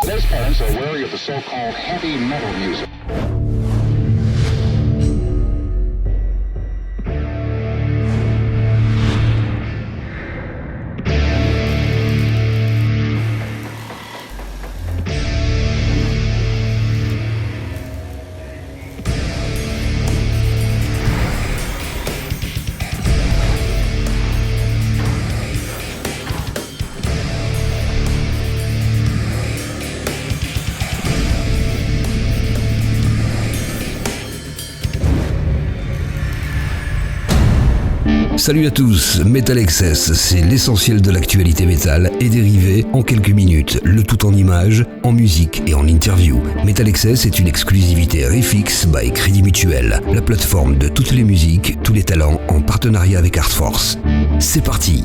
Most parents are wary of the so-called heavy metal music. Salut à tous, METALXS, c'est l'essentiel de l'actualité métal et dérivé en quelques minutes, le tout en images, en musique et en interview. METALXS est une exclusivité Refix by Crédit Mutuel, la plateforme de toutes les musiques, tous les talents en partenariat avec Artforce. C'est parti!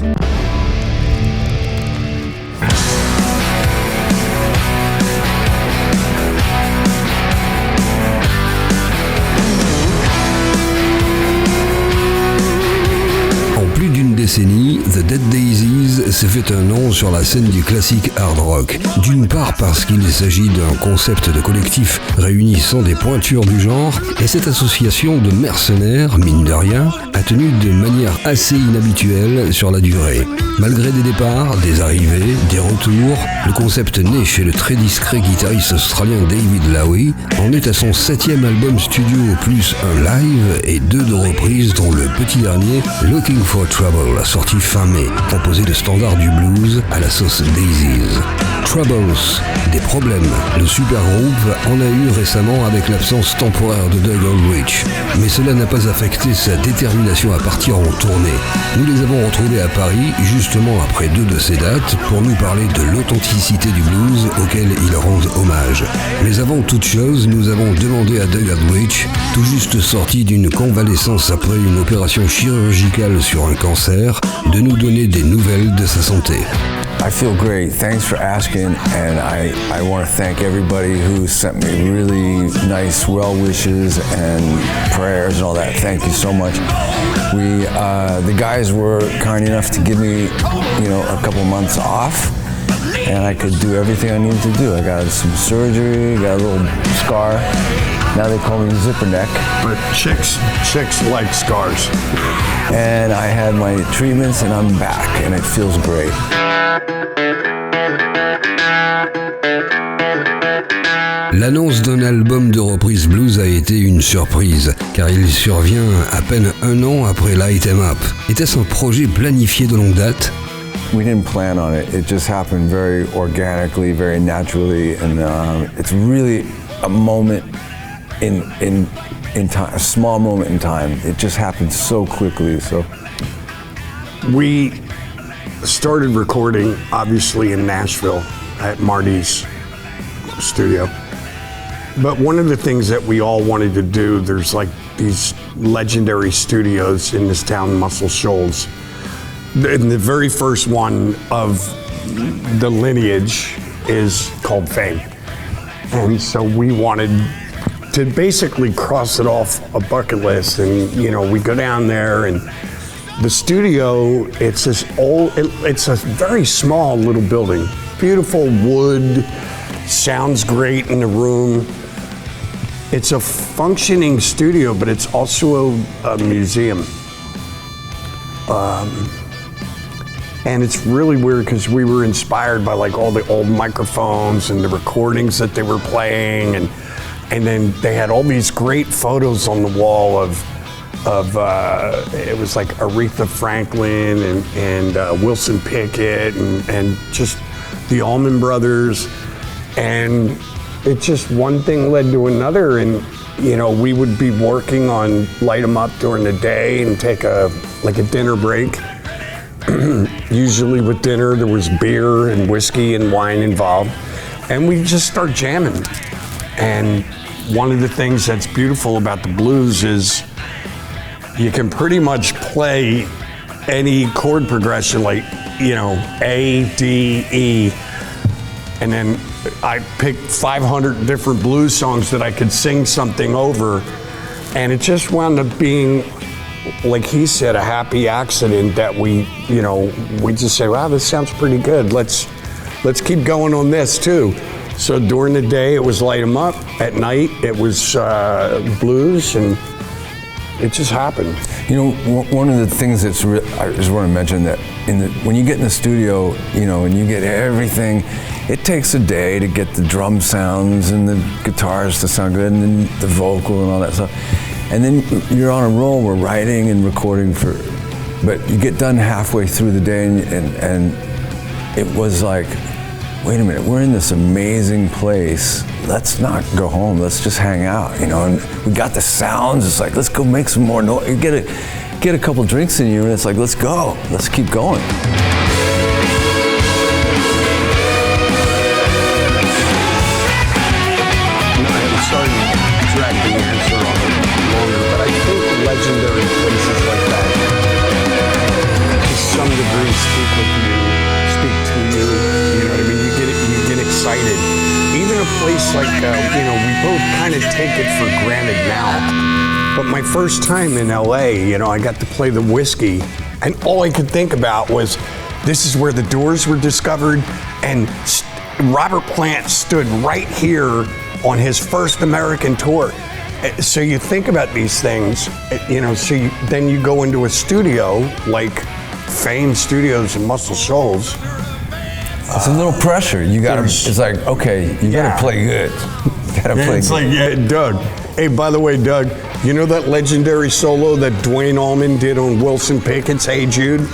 Décennie, The Dead Daisies s'est fait un nom sur la scène du classique hard rock. D'une part parce qu'il s'agit d'un concept de collectif réunissant des pointures du genre, et cette association de mercenaires, mine de rien, a tenu de manière assez inhabituelle sur la durée. Malgré des départs, des arrivées, des retours, le concept né chez le très discret guitariste australien David Lowy en est à son 7e album studio plus un live et 2 de reprises dont le petit dernier, Lookin For Trouble, sorti fin mai, composé de standards du blues à la sauce Daisies. Troubles, des problèmes. Le super groupe en a eu récemment avec l'absence temporaire de Doug Aldrich, mais cela n'a pas affecté sa détermination à partir en tournée. Nous les avons retrouvés à Paris, justement après 2 de ces dates, pour nous parler de l'authenticité du blues auquel ils rendent hommage. Mais avant toute chose, nous avons demandé à Doug Aldrich, tout juste sorti d'une convalescence après une opération chirurgicale sur un cancer, de nous donner des nouvelles de sa santé. I feel great. Thanks for asking, and I want to thank everybody who sent me really nice well wishes and prayers and all that. Thank you so much. The guys were kind enough to give me, a couple months off, and I could do everything I needed to do. I got some surgery, got a little scar. Now they call me Zipper Neck. But chicks like scars. And I had my treatments, and I'm back, and it feels great. L'annonce d'un album de reprise blues a été une surprise, car il survient à peine 1 an après Light 'Em Up. Était-ce un projet planifié de longue date? We didn't plan on it. It just happened very organically, very naturally, and it's really a moment in time, a small moment in time. It just happened so quickly. So we started recording, obviously, in Nashville at Marty's studio. But one of the things that we all wanted to do, there's like these legendary studios in this town, Muscle Shoals. And the very first one of the lineage is called Fame. And so we wanted to basically cross it off a bucket list. And, we go down there, and the studio, it's a very small little building. Beautiful wood, sounds great in the room. It's a functioning studio, but it's also a museum. And it's really weird because we were inspired by like all the old microphones and the recordings that they were playing, and then they had all these great photos on the wall of it was like Aretha Franklin and Wilson Pickett and just the Allman Brothers, and it just one thing led to another, and we would be working on Light 'Em Up during the day and take a dinner break. Usually with dinner there was beer and whiskey and wine involved, and we just start jamming. And one of the things that's beautiful about the blues is you can pretty much play any chord progression, like A, D, E, and then I picked 500 different blues songs that I could sing something over, and it just wound up being, like he said, a happy accident that we just said, wow, this sounds pretty good. Let's keep going on this too. So during the day, it was light 'em up. At night, it was blues, and it just happened. You know, one of the things I just want to mention that when you get in the studio, you know, and you get everything, it takes a day to get the drum sounds and the guitars to sound good, and then the vocal and all that stuff. And then you're on a roll, we're writing and recording but you get done halfway through the day, and it was like, wait a minute, we're in this amazing place. Let's not go home. Let's just hang out, you know. And we got the sounds. It's like, let's go make some more noise. You get a couple drinks in you, and it's like, let's go. Let's keep going. I'm sorry to drag the answer on it longer, but I think legendary places like that, to some degree, speak with you, speak to you. You know what I mean? You get excited. Even a place like, you know, we both kind of take it for granted now. But my first time in LA, you know, I got to play the Whiskey, and all I could think about was, this is where the Doors were discovered, and Robert Plant stood right here on his first American tour. So you think about these things, you know, then you go into a studio like Fame Studios and Muscle Shoals. It's a little pressure. You gotta. It's like, okay, you gotta play good. You gotta play. It's good. like, yeah, Doug. Hey, by the way, Doug, you know that legendary solo that Dwayne Allman did on Wilson Pickett's "Hey Jude"?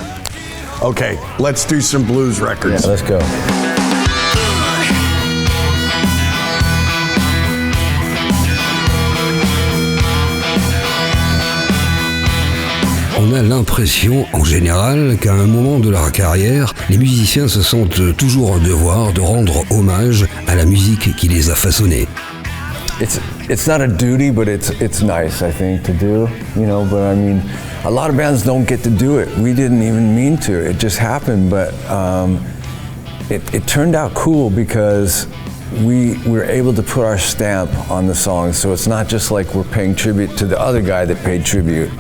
Okay, let's do some blues records. Yeah, let's go. On a l'impression, en général, qu'à un moment de leur carrière, les musiciens se sentent toujours en devoir de rendre hommage à la musique qui les a façonnés. It's not a duty, but it's nice, I think, to do, you know, but I mean, a lot of bands don't get to do it. We didn't even mean to, it just happened, but it turned out cool because we were able to put our stamp on the song, so it's not just like we're paying tribute to the other guy that paid tribute.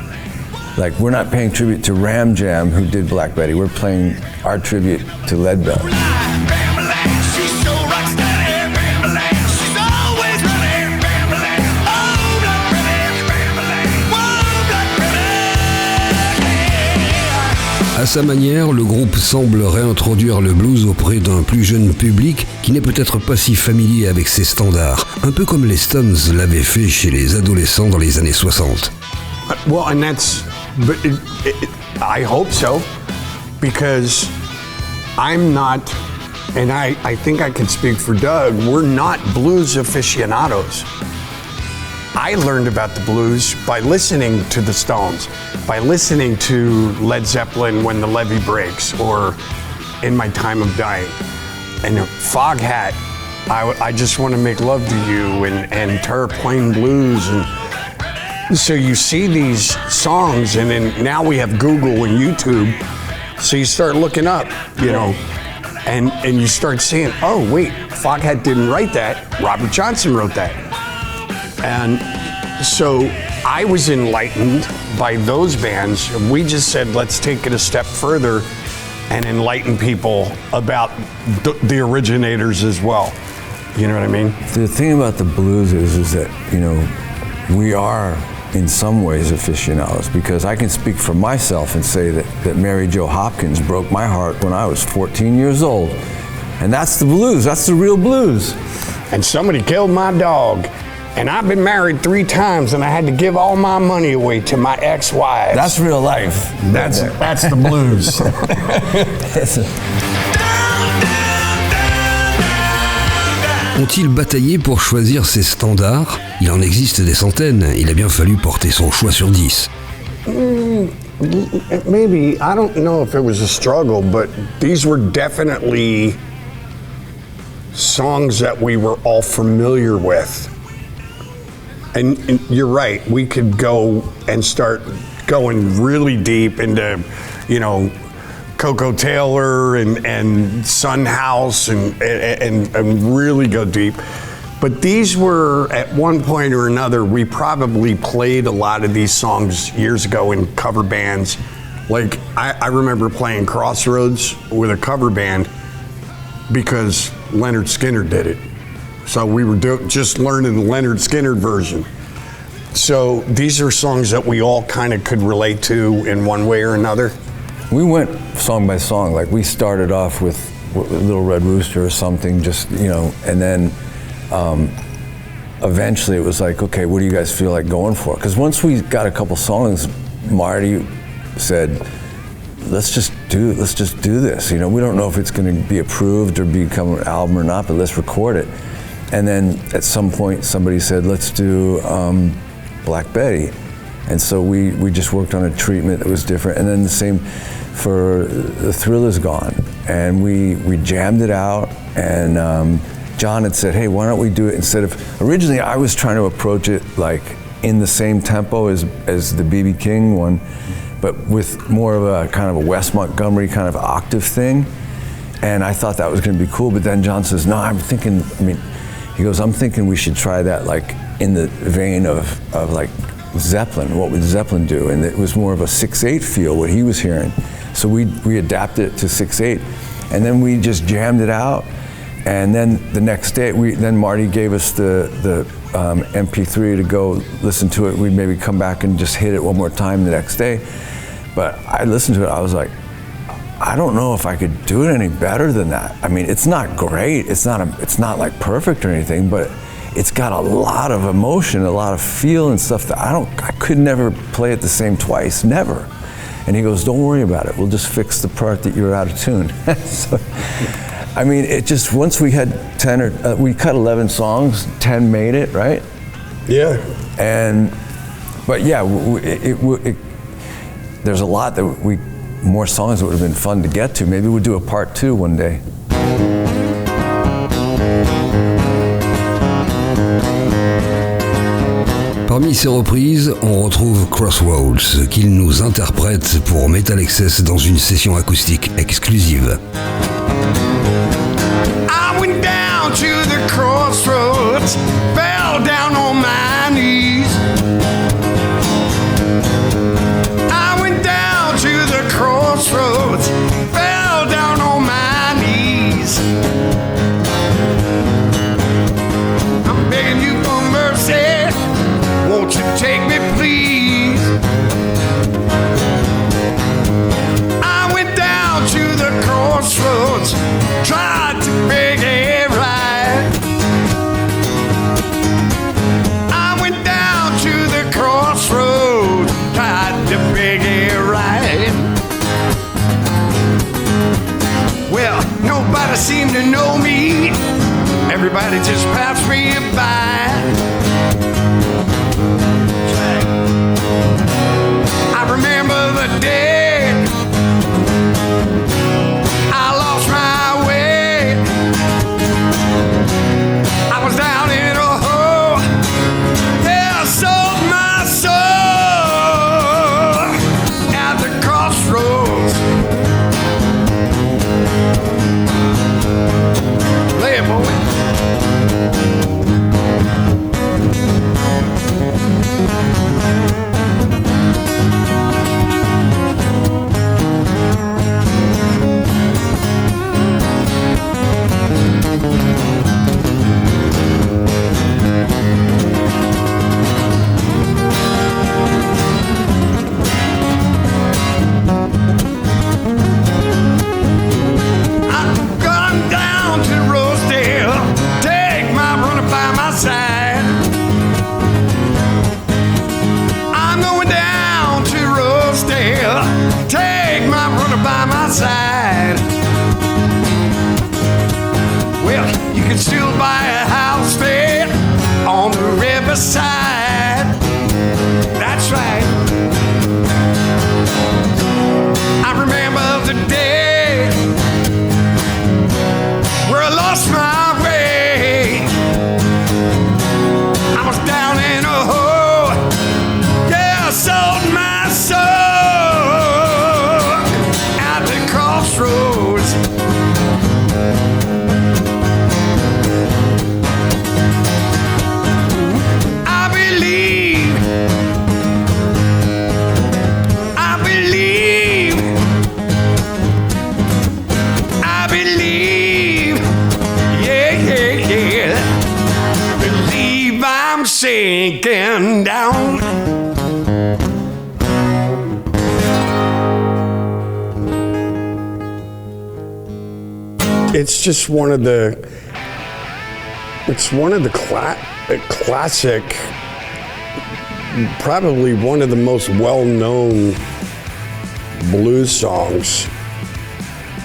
Like, we're not paying tribute to Ram Jam, who did Black Betty. We're playing our tribute to Leadbelly. À sa manière, le groupe semble réintroduire le blues auprès d'un plus jeune public qui n'est peut-être pas si familier avec ses standards, un peu comme les Stones l'avaient fait chez les adolescents dans les années 60. Well, and that's, but I hope so, because I'm not, and I think I can speak for Doug, we're not blues aficionados. I learned about the blues by listening to the Stones, by listening to Led Zeppelin, When the Levee Breaks, or In My Time of Dying. And Foghat, I Just Want to Make Love to You, and Terraplane Blues, and so you see these songs, and then now we have Google and YouTube, so you start looking up, you know, and you start seeing, oh wait, Foghat didn't write that, Robert Johnson wrote that. And so I was enlightened by those bands. We just said, let's take it a step further and enlighten people about the originators as well. You know what I mean? The thing about the blues is that, you know, we are in some ways aficionados, because I can speak for myself and say that Mary Jo Hopkins broke my heart when I was 14 years old. And that's the blues, that's the real blues. And somebody killed my dog. And I've been married 3 times, and I had to give all my money away to my ex-wives. That's real life. That's the blues. Ont-ils bataillé pour choisir ces standards? Il en existe des centaines, il a bien fallu porter son choix sur 10. Maybe, I don't know if it was a struggle, but these were definitely songs that we were all familiar with. And you're right, we could go and start going really deep into, you know, Coco Taylor and Sun House and really go deep. But these were, at one point or another, we probably played a lot of these songs years ago in cover bands. Like, I remember playing Crossroads with a cover band because Leonard Skinner did it. So we were just learning the Leonard Skinner version. So these are songs that we all kind of could relate to in one way or another. We went song by song. Like we started off with Little Red Rooster or something, just, you know, and then eventually it was like, okay, what do you guys feel like going for? Because once we got a couple songs, Marty said, let's just do this. You know, we don't know if it's going to be approved or become an album or not, but let's record it. And then at some point somebody said, let's do Black Betty. And so we just worked on a treatment that was different. And then the same for The Thrill Is Gone. And we jammed it out, and John had said, hey, why don't we do it instead of, originally I was trying to approach it like in the same tempo as the B.B. King one, but with more of a kind of a Wes Montgomery kind of octave thing. And I thought that was gonna be cool, but then John says, no, I'm thinking we should try that like in the vein of like Zeppelin. What would Zeppelin do? And it was more of a 6/8 feel, what he was hearing. So we adapted it to 6/8, and then we just jammed it out. And then the next day, then Marty gave us the MP3 to go listen to it. We'd maybe come back and just hit it one more time the next day. But I listened to it, I was like, I don't know if I could do it any better than that. I mean, it's not great, it's not like perfect or anything, but it's got a lot of emotion, a lot of feel and stuff that I could never play it the same twice, never. And he goes, don't worry about it, we'll just fix the part that you're out of tune. So, I mean, it just, once we had we cut 11 songs, 10 made it, right? Yeah. But yeah, there's a lot that more songs that would have been fun to get to. Maybe we'll do a part 2 one day. Parmi ces reprises, on retrouve Crossroads, qu'il nous interprète pour METALXS dans une session acoustique exclusive. I went down to the crossroads, fell down on my knees. I went down to the crossroads, fell down on my knees. I'm begging you for mercy, won't you take me please? I went down to the crossroads, tried to make it right. I went down to the crossroads, tried to make it right. Well, nobody seemed to know me, everybody just passed me by. I remember the day I lost my way. I was down in a hole, yeah, I sold my soul at the crossroads. Play it, boy. Still buy a house there on the riverside. That's right. I remember the day where I lost my way. I was down in a hole, yeah, I sold my soul at the crossroads. breaking down. It's just one of the classic, probably one of the most well-known blues songs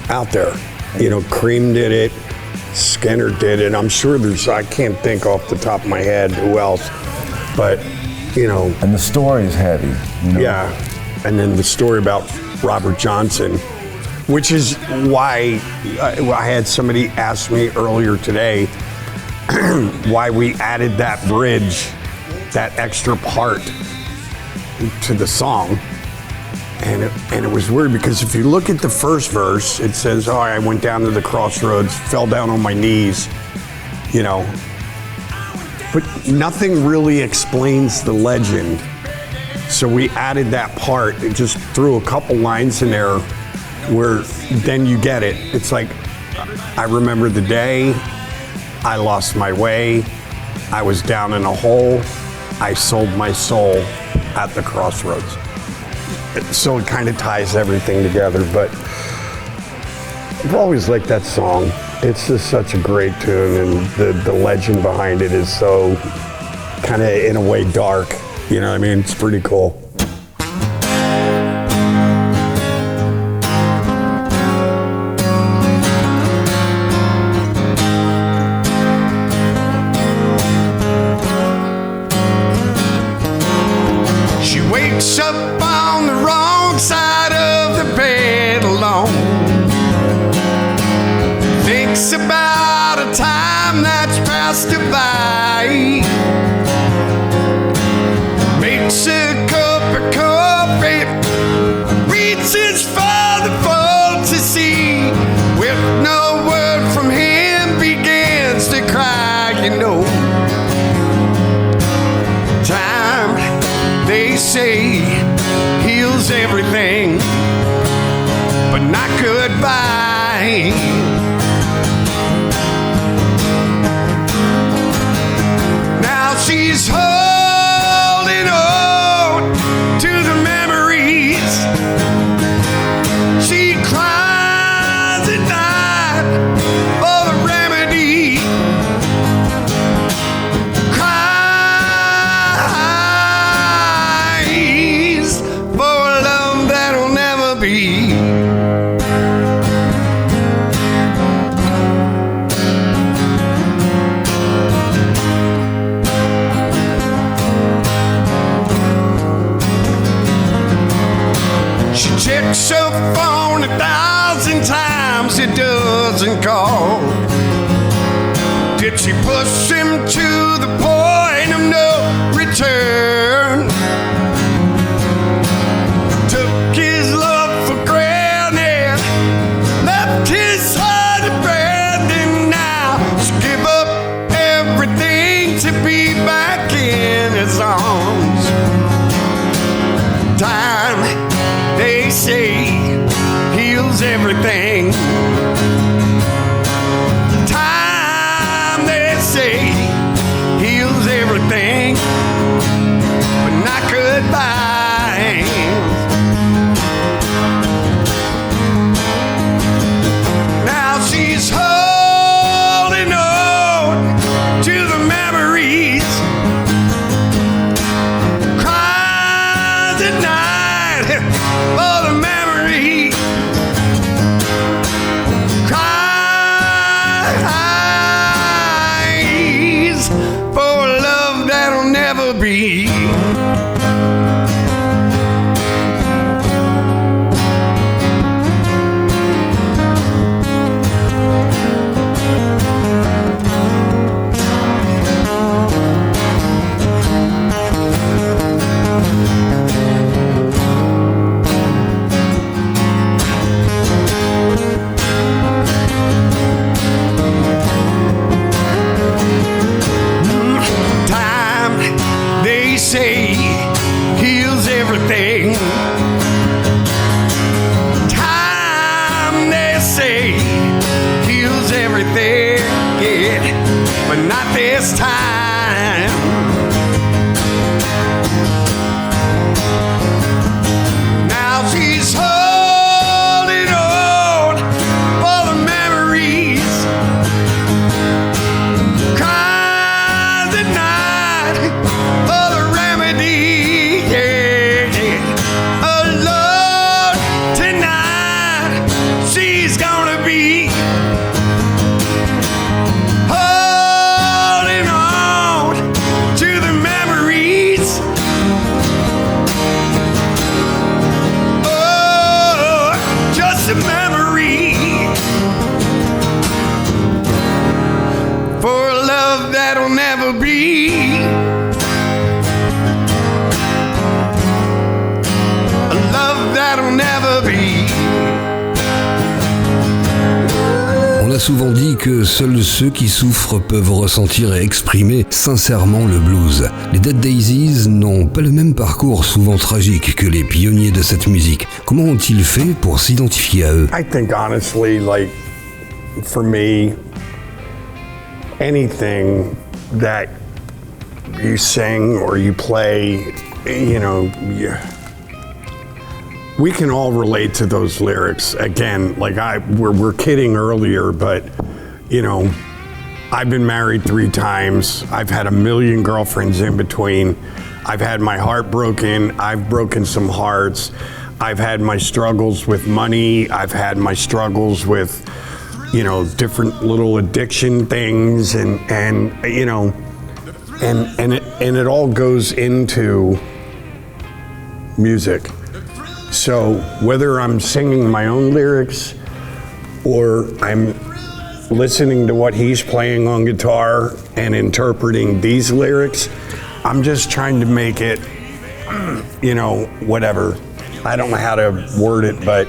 out there. You know, Cream did it, Skinner did it. I'm sure I can't think off the top of my head who else, but, you know. And the story is heavy. You know? Yeah, and then the story about Robert Johnson, which is why I had somebody ask me earlier today why we added that bridge, that extra part to the song. And it was weird because if you look at the first verse, it says, oh, I went down to the crossroads, fell down on my knees, you know. But nothing really explains the legend. So we added that part, it just threw a couple lines in there where then you get it. It's like, I remember the day, I lost my way, I was down in a hole, I sold my soul at the crossroads. So it kind of ties everything together, but I've always liked that song. It's just such a great tune, and the legend behind it is so kind of, in a way, dark. You know what I mean? It's pretty cool. Everything, but not goodbye. Now she's holding on to the memories. She cries at night for the remedy. Cries for love that'll never be. She checks her phone 1,000 times, it doesn't call. Did she push him to the point of no return? Took his love for granted, left his heart abandoned. Now she give up everything to be back in his arms. Time, they say, heals everything. Time, they say, heals everything, but not goodbye. Now she's holding on to the memories. Cries at night for the memory. Cries for love that'll never be. Time, they say, heals everything. Time, they say, heals everything, yeah, but not this time. love that'll never be. A love that'll never be. On a souvent dit que seuls ceux qui souffrent peuvent ressentir et exprimer sincèrement le blues. Les Dead Daisies n'ont pas le même parcours souvent tragique que les pionniers de cette musique. Comment ont-ils fait pour s'identifier à eux? I think honestly, like, for me, anything that you sing or you play, you know, we can all relate to those lyrics. Again, like we're kidding earlier, but you know, I've been married 3 times. I've had a million girlfriends in between. I've had my heart broken. I've broken some hearts. I've had my struggles with money. I've had my struggles with, you know, different little addiction things, and you know, and it all goes into music. So whether I'm singing my own lyrics or I'm listening to what he's playing on guitar and interpreting these lyrics, I'm just trying to make it, you know, whatever. I don't know how to word it, but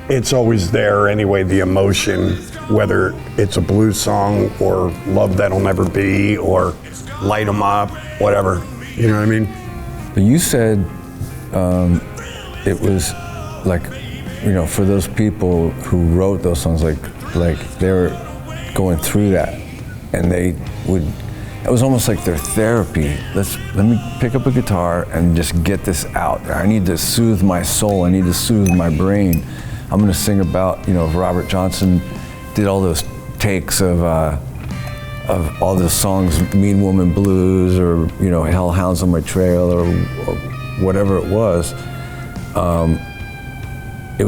it's always there anyway, the emotion, whether it's a blues song or Love That'll Never Be or Light 'Em Up, whatever. You know what I mean? But you said it was like, you know, for those people who wrote those songs, like they were going through that, and it was almost like their therapy. Let me pick up a guitar and just get this out. I need to soothe my soul. I need to soothe my brain. I'm going to sing about, you know, if Robert Johnson did all those takes of all the songs, Mean Woman Blues, or, you know, Hellhounds on My Trail, or whatever it was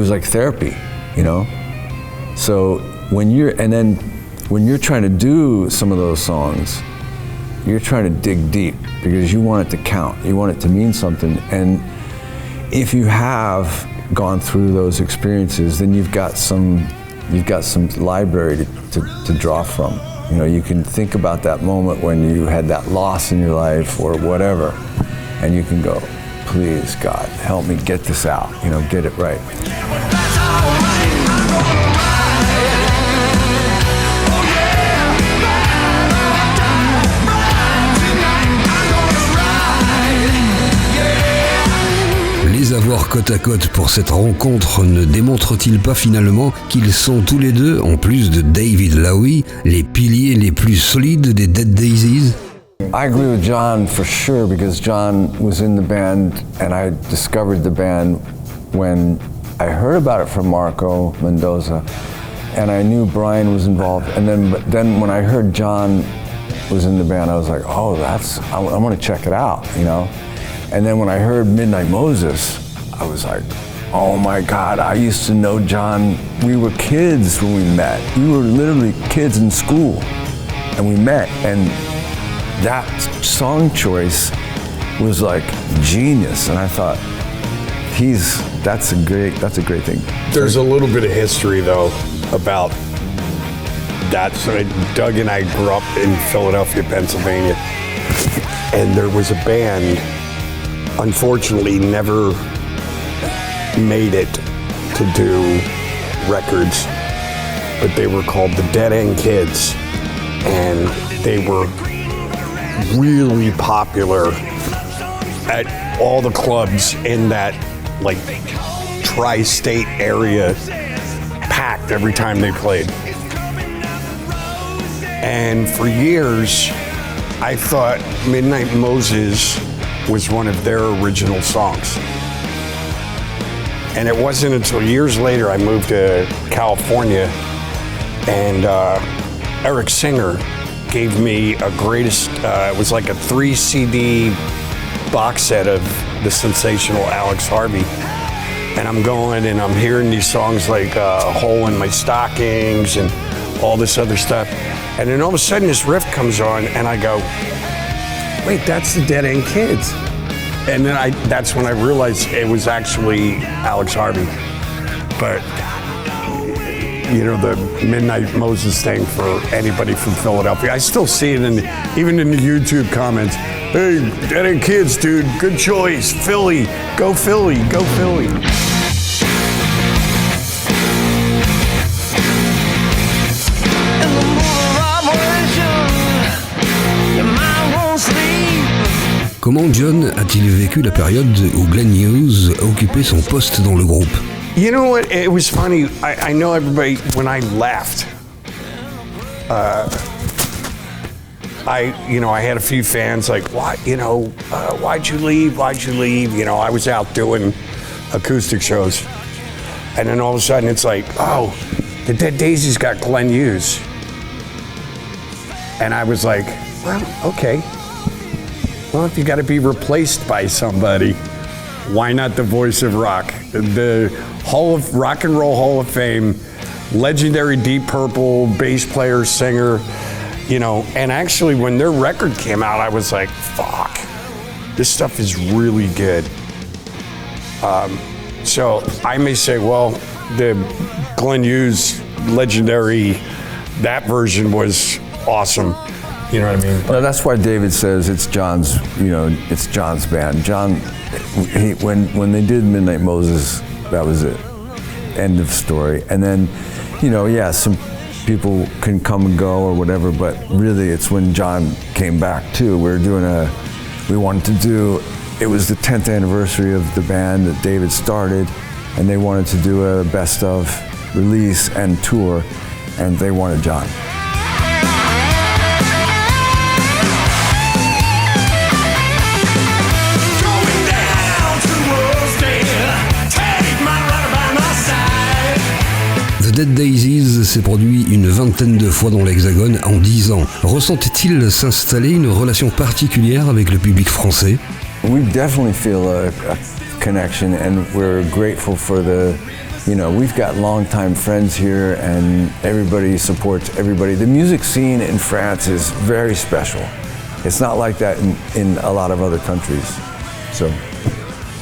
like therapy, you know? So when you're trying to do some of those songs, you're trying to dig deep because you want it to count, you want it to mean something. And if you have gone through those experiences, then you've got some library to draw from. You know, you can think about that moment when you had that loss in your life or whatever, and you can go, please, God, help me get this out, you know, get it right. Les avoir côte à côte pour cette rencontre ne démontre-t-il pas finalement qu'ils sont tous les deux, en plus de David Lowy, les piliers les plus solides des Dead Daisies? I agree with John for sure, because John was in the band, and I discovered the band when I heard about it from Marco Mendoza, and I knew Brian was involved. And then when I heard John was in the band, I was like, oh, I want to check it out, you know. And then when I heard Midnight Moses, I was like, oh my God, I used to know John. We were kids when we met. We were literally kids in school, and we met. And that song choice was like genius. And I thought, that's a great thing. There's a little bit of history though about that. So Doug and I grew up in Philadelphia, Pennsylvania, and there was a band, unfortunately never made it to do records, but they were called the Dead End Kids, and they were really popular at all the clubs in that like tri-state area, packed every time they played. And for years I thought Midnight Moses was one of their original songs. And it wasn't until years later I moved to California, and Eric Singer gave me a greatest, it was like a 3 CD box set of the sensational Alex Harvey. And I'm going and I'm hearing these songs like Hole in My Stockings and all this other stuff. And then all of a sudden this riff comes on and I go, wait, that's the Dead End Kids. And then that's when I realized it was actually Alex Harvey. But the Midnight Moses thing for anybody from Philadelphia. I still see it even in the YouTube comments. Hey, Dead Kids, dude, good choice. Philly, go Philly, go Philly. Comment John a-t-il vécu la période où Glenn Hughes occupait son poste dans le groupe? You know what? It was funny. I know everybody, when I left, I had a few fans like, why, why'd you leave? Why'd you leave? I was out doing acoustic shows. And then all of a sudden it's like, oh, the Dead Daisies got Glenn Hughes. And I was like, well, okay. Well, if you got to be replaced by somebody, why not the voice of rock? The Rock and Roll Hall of Fame, legendary Deep Purple bass player, singer, and actually when their record came out, I was like, fuck, this stuff is really good. So I may say, well, the Glenn Hughes legendary, that version was awesome. You know what I mean? Well, that's why David says it's John's, it's John's band. John, when they did Midnight Moses, that was it. End of story. And then, some people can come and go or whatever, but really it's when John came back too. We wanted to do, it was the 10th anniversary of the band that David started, and they wanted to do a best of release and tour, and they wanted John. Dead Daisies s'est produit une vingtaine de fois dans l'Hexagone en 10 ans. Ressentait-il s'installer une relation particulière avec le public français? We definitely feel a connection, and we're grateful for we've got longtime friends here, and everybody supports everybody. The music scene in France is very special. It's not like that in a lot of other countries. So,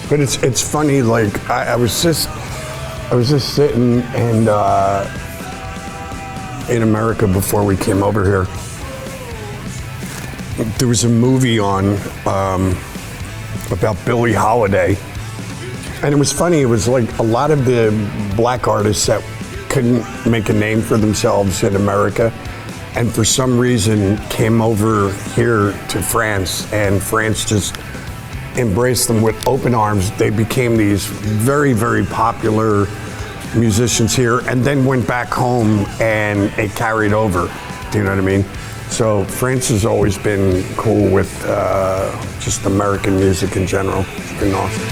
but it's funny. Like I was just sitting and in America before we came over here. There was a movie on about Billie Holiday, and it was funny. It was like a lot of the black artists that couldn't make a name for themselves in America, and for some reason came over here to France, and France just embraced them with open arms. They became these very, very popular musicians here, and then went back home and it carried over. Do you know what I mean? So France has always been cool with just American music in general. It's been awesome.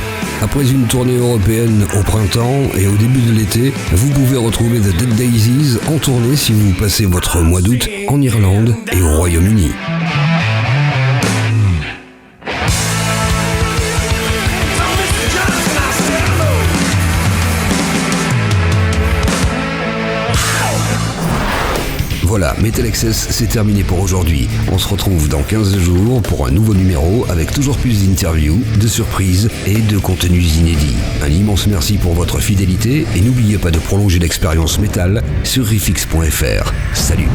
Après une tournée européenne au printemps et au début de l'été, vous pouvez retrouver The Dead Daisies en tournée si vous passez votre mois d'août en Irlande et au Royaume-Uni. Voilà, METALXS, c'est terminé pour aujourd'hui. On se retrouve dans 15 jours pour un nouveau numéro avec toujours plus d'interviews, de surprises et de contenus inédits. Un immense merci pour votre fidélité et n'oubliez pas de prolonger l'expérience métal sur riffix.fr. Salut!